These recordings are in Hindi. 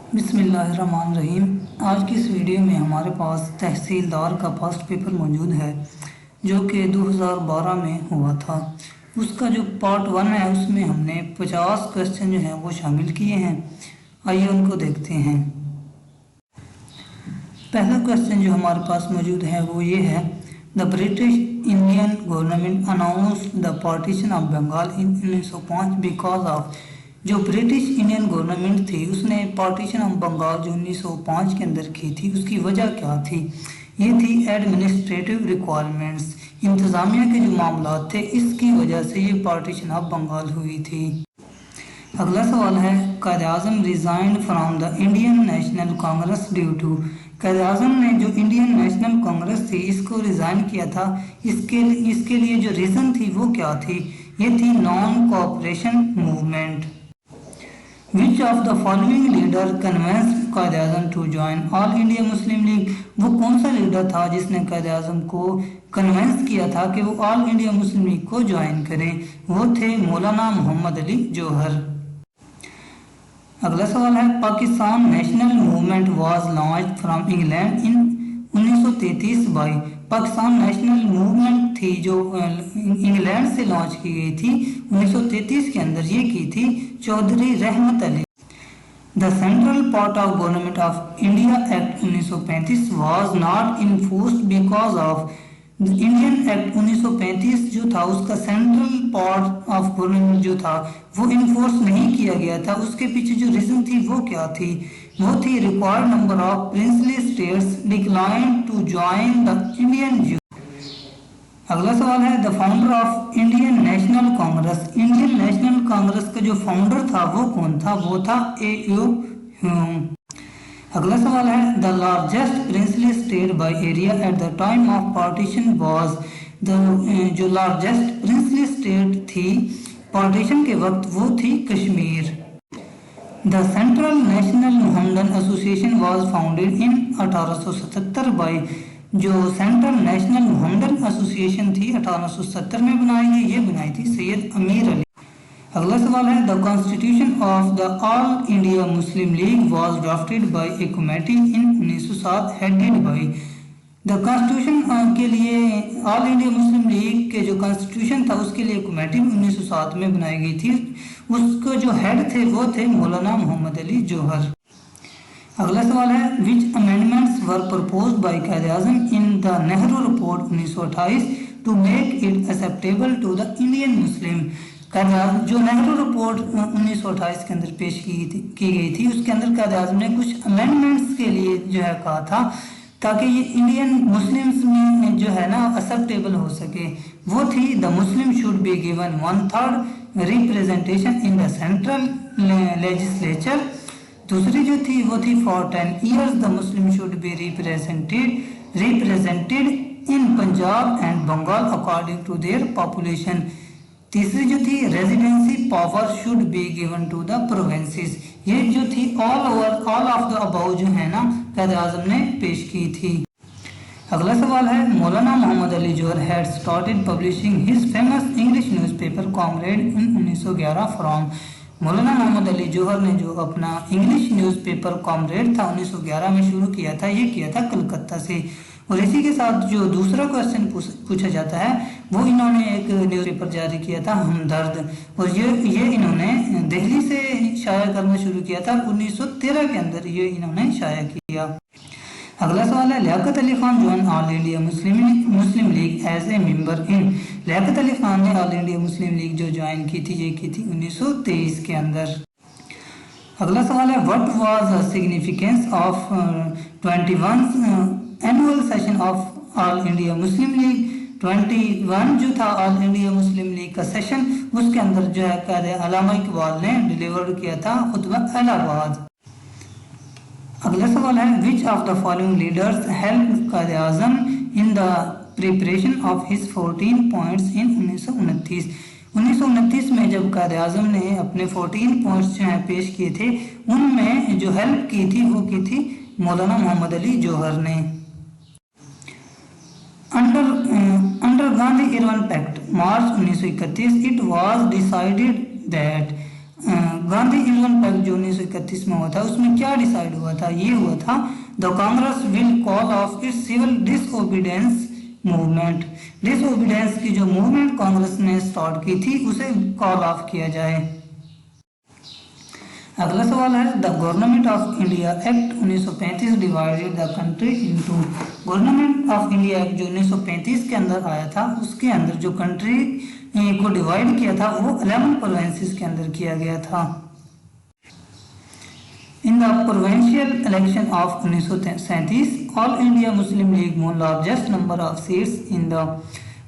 बिस्मिल्लाहिर्रहमानिर्रहीम। आज की इस वीडियो में हमारे पास तहसीलदार का फर्स्ट पेपर मौजूद है जो कि 2012 में हुआ था। उसका जो पार्ट 1 है उसमें हमने 50 क्वेश्चन जो हैं वो शामिल किए हैं। आइए उनको देखते हैं। पहला क्वेश्चन जो हमारे पास मौजूद है वो ये है, the British Indian government announced the partition of Bengal in 1905 because of. जो ब्रिटिश इंडियन गवर्नमेंट थी उसने पार्टीशन ऑफ बंगाल जो 1905 के अंदर की थी उसकी वजह क्या थी। ये थी एडमिनिस्ट्रेटिव रिक्वायरमेंट्स, इंतज़ामिया के जो मामला थे इसकी वजह से ये पार्टीशन ऑफ बंगाल हुई थी। अगला सवाल है, Quaid Azam resigned from the Indian national Congress due to. Quaid Azam ने जो इंडियन नेशनल कांग्रेस थी इसको रिज़ाइन किया था, इसके लिए जो रीज़न थी वो क्या थी। ये थी non cooperation movement. Which of the following leader convinced Quaid Azam to join All India Muslim League. वो कौन सा लीडर था जिसने कायद आज़म को कन्वेंस किया था कि वो ऑल इंडिया मुस्लिम लीग को ज्वाइन करें। वो थे मौलाना मोहम्मद अली जौहर। अगला सवाल है, Pakistan national movement was launched from England in 1933 by. Pakistan national movement थी जो इंग्लैंड से लॉन्च की गई थी 1933 के अंदर। ये की थी चौधरी रहमत Ali. The central part of government of India act 1935 was not enforced because of. Indian act 1935 जो था उसका सेंट्रल पार्ट ऑफ गवर्नमेंट जो था वो इन्फोर्स नहीं किया गया था। उसके पीछे जो रीजन थी वो क्या थी, वो थी required number of princely states decline to join the Indian Union. अगला सवाल है, the founder of Indian national Congress. Indian national Congress का जो फाउंडर था वो कौन था, वो था ए.यू. ह्यूम। अगला सवाल है, the largest princely state by area at the time of partition was. जो लार्जेस्ट प्रिंसली स्टेट थी पार्टीशन के वक्त वो थी Kashmir. The Central National Mohammedan Association was founded in 1877 by. जो सेंट्रल नेशनल मोहम्मदन एसोसिएशन थी 1870 में बनाई गई, ये बनाई थी सैयद अमीर अली। अगला सवाल है, the constitution of the all India Muslim League was drafted bye A committee in 1907 headed by. The constitution के लिए ऑल इंडिया मुस्लिम लीग के जो कॉन्स्टिट्यूशन था उसके लिए कमेटी 1907 में बनाई गई थी। उसको जो हेड थे वो थे मौलाना मोहम्मद अली जौहर। अगला सवाल है, which amendments were proposed by Quaid Azam in the Nehru report 1928 to make it acceptable to the Indian Muslim. जो नेहरू रिपोर्ट 1928 के अंदर पेश की गई थी उसके अंदर कायद आज़म ने कुछ अमेंडमेंट्स के लिए जो है कहा था ताकि ये इंडियन मुस्लिम्स में जो है ना एक्सेप्टेबल हो सके। वो थी, the Muslim should be given 1/3 representation in the central legislature. दूसरी जो थी वो थी, for 10 years the Muslim should be represented in Punjab and Bengal according to their population. तीसरी जो थी, residency power should be given to the provinces. ये जो थी ऑल ऑफ द अबाउ जो है ना कायद आज़म ने पेश की थी। अगला सवाल है, Maulana Mohammad Ali Jauhar had started publishing his famous English newspaper Comrade in 1911 from. Maulana Mohammad Ali Jauhar ने जो अपना इंग्लिश न्यूज़पेपर कॉमरेड था 1911 में शुरू किया था, ये किया था कलकत्ता से। और इसी के साथ जो दूसरा क्वेश्चन पूछा जाता है वो इन्होंने एक न्यूज़पेपर जारी किया था हमदर्द, और ये इन्होंने दिल्ली से शाया करना शुरू किया था 1913 के अंदर ये इन्होंने शाया किया। अगला सवाल है, Liaquat Ali Khan join All India Muslim league as a member in. Liaquat Ali Khan ने ऑल इंडिया मुस्लिम लीग जो ज्वाइन की थी ये की थी 1923 के अंदर। अगला सवाल है, what was the significance of 21 annual session of All India Muslim league. 21 जो था ऑल इंडिया मुस्लिम लीग का सेशन, उसके अंदर जो है कायद अल्लामा इकबाल ने डिलीवर किया था खुतबा इलाहाबाद। अगला सवाल है, विच of the following leaders help Quaid Azam in the preparation of his 14 points in 1929। 1929 में जब कायद आज़म ने अपने 14 पॉइंट्स जो हैं पेश किए थे उनमें जो हेल्प की थी वो की थी मौलाना मोहम्मद अली जौहर ने। Under Gandhi Irwin pact March 1931 it was decided that Gandhi Irwin pact जो 1931 में हुआ था उसमें क्या डिसाइड हुआ था, ये हुआ था the Congress will call off its civil disobedience movement. Disobedience की जो मूवमेंट कांग्रेस ने स्टार्ट की थी उसे कॉल ऑफ किया जाए। अगला सवाल है the government of India act 1935 divided the country into. Government of India act जो 1935 के अंदर आया था उसके अंदर जो कंट्री को डिवाइड किया था वो 11 प्रोविंसेस के अंदर किया गया था। In the provincial election of 1937 all India Muslim league won largest number of seats in the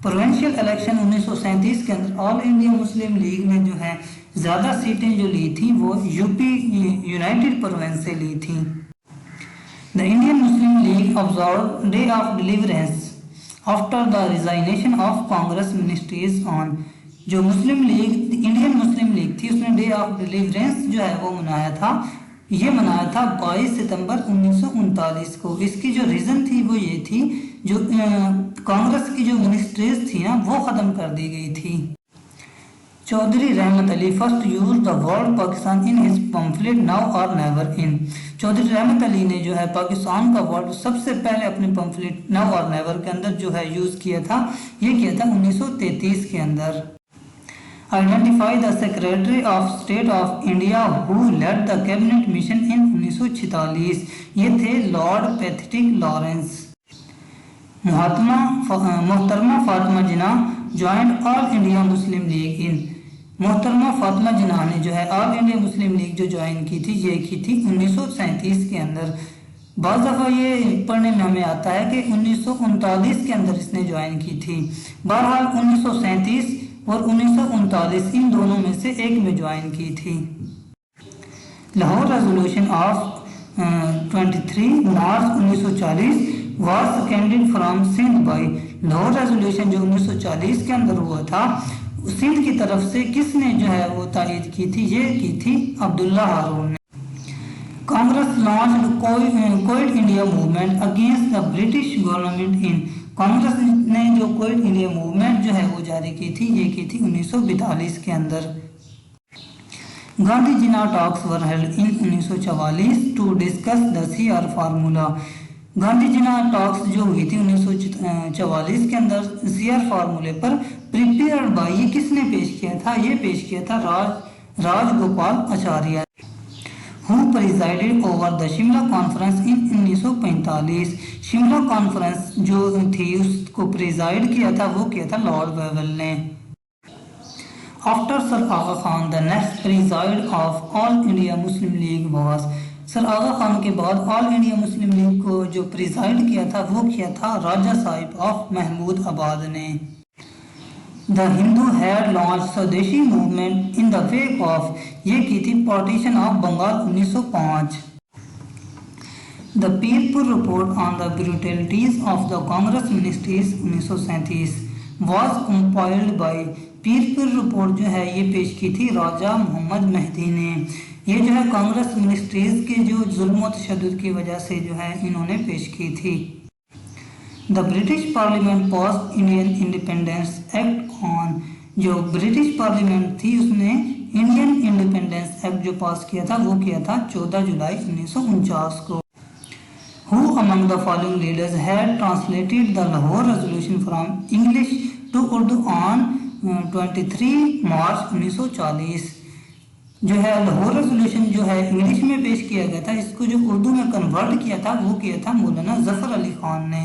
provincial election 1937 के अंदर ऑल इंडिया मुस्लिम लीग ने जो है ज्यादा सीटें जो ली थी वो यूपी यूनाइटेड प्रोविंस से ली थी। The Indian Muslim league observe day of deliverance after the resignation of Congress ministries on. जो मुस्लिम लीग इंडियन मुस्लिम लीग थी उसने डे ऑफ डिलीवरेंस जो है वो मनाया था, ये मनाया था 22 सितंबर 1939 को। इसकी जो रीजन थी वो ये थी जो कांग्रेस की जो मिनिस्ट्रीज थी ना वो खत्म कर दी गई थी। चौधरी रहमत Ali first use the word Pakistan in his pamphlet now और नेवर इन। चौधरी रहमत अली ने जो है पाकिस्तान का वर्ड सबसे पहले अपने पम्फलेट नाउ और नेवर के अंदर जो है यूज किया था, ये किया था 1933 के अंदर। Identify the secretary of state of India who led the cabinet mission in 1946। ये थे Lord Pethick Lawrence. Mohtarma Fatima Jinnah joined All India Muslim League in. Mohtarma Fatima Jinnah ने जो है ऑल इंडिया मुस्लिम लीग जो ज्वाइन की थी ये की थी 1937 के अंदर। बाज़ दफ़ा ये पढ़ने में हमें आता है कि 1939 के अंदर इसने ज्वाइन की थी। बहरहाल 1937 और 1939 इन दोनों में से एक में ज्वाइन की थी। Lahore resolution of 23 March 1940 was seconded from Sindh by. Lahore resolution जो 1940 के अंदर हुआ था सिंध की तरफ से किसने जो है वो तायद की थी, ये की थी अब्दुल्ला हारून ने। Congress launched quit India movement against the British government in. Congress ने जो क्विट इंडिया मूवमेंट जो है वो जारी की थी, ये की थी 1942 के अंदर। Gandhi Jinnah talks were held in 1944 to discuss the CR formula. Gandhi Jinnah talks जो हुई थी 1944 के अंदर CR फार्मूले पर प्रिपेयर्ड बाय, ये किसने पेश किया था, ये पेश किया था Rajgopal Acharya. Who presided over the Shimla conference in 1945। Shimla conference जो थी उसको प्रिजाइड किया था वो किया था लॉर्ड वेवल ने। After sir Aga Khan the next preside of All India Muslim League was. Sir Aga Khan के बाद ऑल इंडिया मुस्लिम लीग को जो प्रिजाइड किया था वो किया था राजा साहिब ऑफ महमूद आबाद ने। The Hindu had launched Swadeshi movement in the wake of, ये की थी partition of Bengal 1905। The Pirpur report on the brutalities of the Congress ministries 1937 was compiled by. Pirpur report जो है ये पेश की थी राजा मोहम्मद मेहदी ने। ये जो है कांग्रेस मिनिस्ट्रीज के जो जुल्म और तशद्दुद की वजह से जो है इन्होंने पेश की थी। The British parliament pass Indian independence act on. जो ब्रिटिश पार्लियामेंट थी उसने इंडियन इंडिपेंडेंस एक्ट जो पास किया था वो किया था 14 जुलाई 1949 को। Who among the following leaders had translated the Lahore Resolution from English to Urdu on 23 March 1940। जो है लाहौर रेजोल्यूशन जो है इंग्लिश में पेश किया गया था, इसको जो उर्दू में कन्वर्ट किया था वो किया था मौलाना जफर अली खान ने।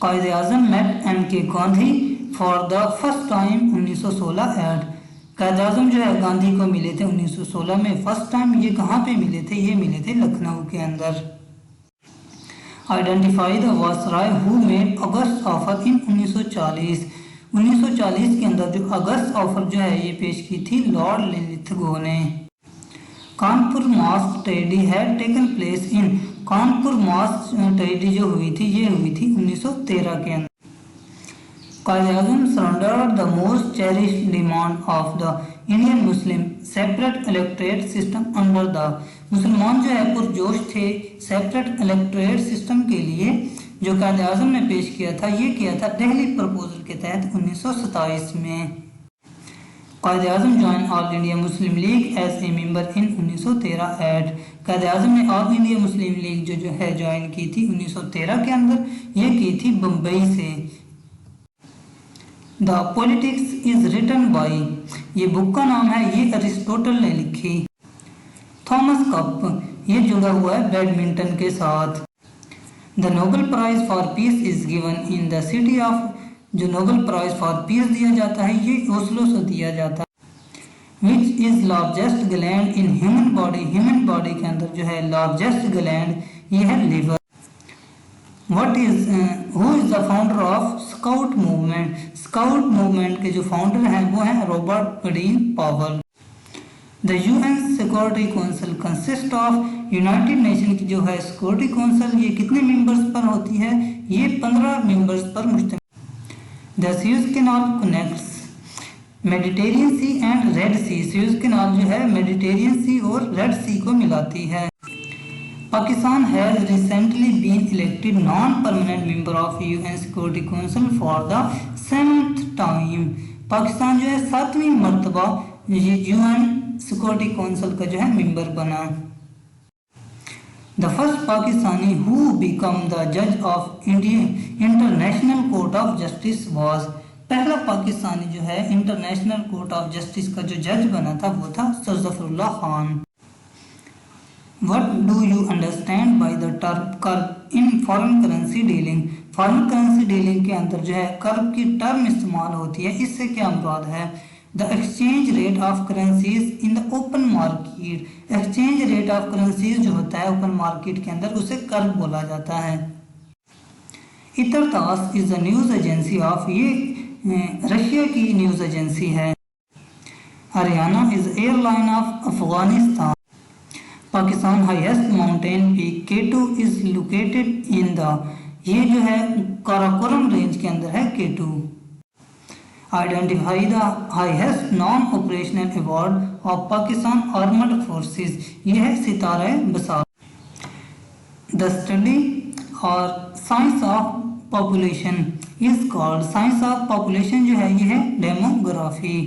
Quaid Azam met MK Gandhi for the first time 1916 at. Quaid Azam जो है गांधी को मिले थे 1916 में फर्स्ट टाइम। ये कहाँ पे मिले थे, ये मिले थे लखनऊ के अंदर। Identify the viceroy who made August offer in 1940। 1940 के अंदर जो अगस्त ऑफर जो है ये पेश की थी लॉर्ड लिलिथगो ने। Kanpur mosque tragedy had taken place in. Kanpur mosque tragedy जो हुई थी ये हुई थी 1913 के अंदर। Quaid-e-Azam surrendered the most cherished demand of the Indian Muslim separate electorate system under the. मुसलमान जो है पुरजोश थे सेपरेट इलेक्टोरेट सिस्टम के लिए जो कायद-ए-आज़म ने पेश किया था, ये किया था दिल्ली प्रपोजल के तहत 1927 में। Quaid Azam join All India Muslim league as a member in 1913 at. Quaid Azam ने ऑल इंडिया मुस्लिम लीग जो है ज्वाइन की थी 1913 के अंदर, ये की थी बम्बई से। The politics is written by, ये बुक का नाम है, ये अरिस्टोटल ने लिखी। थॉमस कप, ये जुड़ा हुआ है बैडमिंटन के साथ। The Nobel Prize for peace is given in the city of, जो नोबेल प्राइज फॉर पीस दिया जाता है ये ओस्लो से दिया जाता है। Which is largest gland in human body, human body के अंदर जो है लार्जेस्ट ग्लैंड ये है liver. What is who is the founder of scout movement, scout movement के जो फाउंडर हैं वो हैं Robert Baden Powell. The UN Security council consist of, United nation की जो है सिक्योरिटी काउंसिल ये कितने मेंबर्स पर होती है, ये 15 मेंबर्स पर मुश्तमिल। The Suez Canal connects Mediterranean sea and Red Sea, Suez Canal जो है मेडिटेरियन सी और रेड सी को मिलाती है। Pakistan has recently been elected non permanent member of UN Security Council for the 7th time, Pakistan जो है 7वीं मरतबा यूएन सिक्योरिटी काउंसिल का जो है मेंबर बना। The first Pakistani who become the जज of International Court of Justice was, पहला पाकिस्तानी जो है इंटरनेशनल कोर्ट ऑफ जस्टिस का जो जज बना था वो था sir Zafarullah Khan. What do you understand by the term curve in foreign currency dealing, foreign currency dealing के अंदर जो है कर्व की टर्म इस्तेमाल होती है, इससे क्या मुराद है। The exchange rate of currencies in the open market, exchange rate of currencies जो होता है ओपन मार्केट के अंदर उसे कर्व बोला जाता है। ITAR TASS is the news agency of, ये रशिया की न्यूज़ एजेंसी है। Ariana is airline of Afghanistan. Pakistan highest mountain peak K2 is located in the, ये जो है काराकोरम रेंज के अंदर है K2। Identify the highest non operational award of Pakistan armed forces, ये है Sitara Basar. The study or science of population is called, science of population जो है ये है डेमोग्राफी।